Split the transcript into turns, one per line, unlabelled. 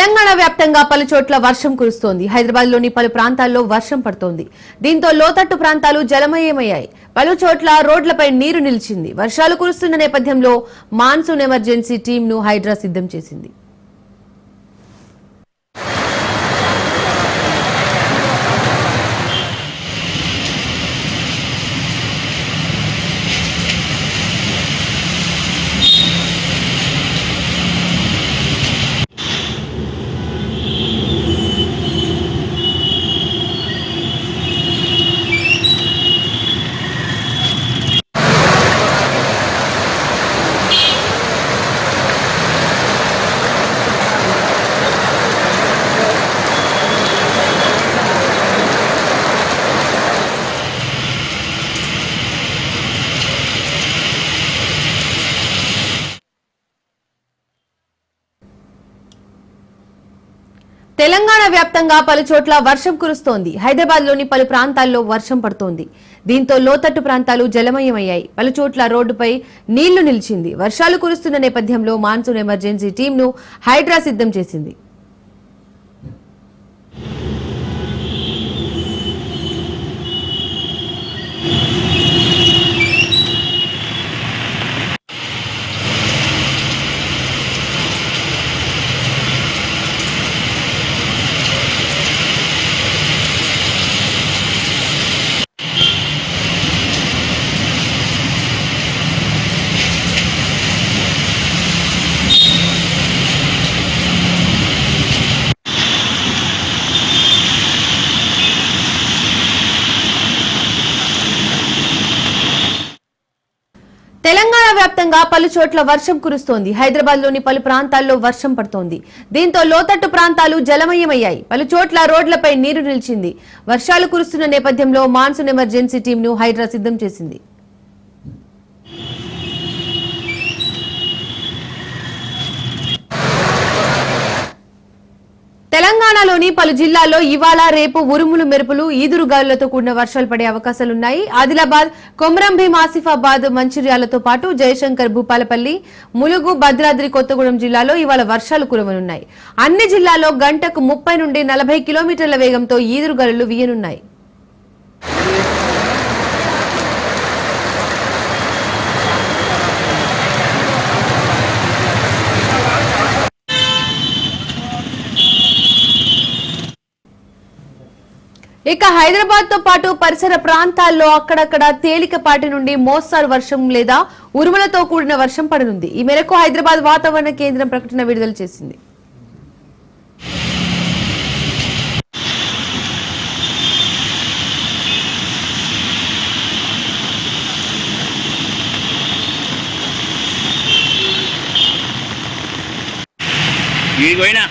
తెలంగాణ వ్యాప్తంగా పలు చోట్ల వర్షం కురుస్తోంది. హైదరాబాద్ లోని పలు ప్రాంతాల్లో వర్షం పడుతోంది. దీంతో లోతట్టు ప్రాంతాలు జలమయమయ్యాయి. పలు చోట్ల రోడ్లపై నీరు నిలిచింది. వర్షాలు కురుస్తున్న నేపథ్యంలో మాన్సూన్ ఎమర్జెన్సీ టీంను హైడ్రా సిద్ధం చేసింది. తెలంగాణ వ్యాప్తంగా పలు చోట్ల వర్షం కురుస్తోంది. హైదరాబాద్ లోని పలు ప్రాంతాల్లో వర్షం పడుతోంది. దీంతో లోతట్టు ప్రాంతాలు జలమయమయ్యాయి. పలు చోట్ల రోడ్డుపై నీళ్లు నిలిచింది. వర్షాలు కురుస్తున్న నేపథ్యంలో మాన్సూన్ ఎమర్జెన్సీ టీంను హైడ్రా సిద్ధం చేసింది. తెలంగాణ వ్యాప్తంగా పలు చోట్ల వర్షం కురుస్తోంది. హైదరాబాద్ లోని పలు ప్రాంతాల్లో వర్షం పడుతోంది. దీంతో లోతట్టు ప్రాంతాలు జలమయమయ్యాయి. పలు చోట్ల రోడ్లపై నీరు నిలిచింది. వర్షాలు కురుస్తున్న నేపథ్యంలో మాన్సూన్ ఎమర్జెన్సీ టీంను హైడ్రా సిద్ధం చేసింది. తెలంగాణలోని పలు జిల్లాల్లో ఇవాళ రేపు ఉరుములు మెరుపులు ఈదురుగాలులతో కూడిన వర్షాలు పడే అవకాశాలున్నాయి. ఆదిలాబాద్, కొమరంభీం, ఆసిఫాబాద్, మంచిర్యాలతో పాటు జయశంకర్, భూపాలపల్లి, ములుగు, భద్రాద్రి కొత్తగూడెం జిల్లాలో ఇవాళ వర్షాలు కురవనున్నాయి. అన్ని జిల్లాల్లో గంటకు 30 నుండి 40 కిలోమీటర్ల వేగంతో ఈదురుగాలులు వీయనున్నాయి. ఇక హైదరాబాద్ తో పాటు పరిసర ప్రాంతాల్లో అక్కడక్కడ తేలికపాటి నుండి మోస్తారు వర్షం లేదా ఉరుములతో కూడిన వర్షం పడనుంది. ఈ మేరకు హైదరాబాద్ వాతావరణ కేంద్రం ప్రకటన విడుదల చేసింది.
ఈ గోయినా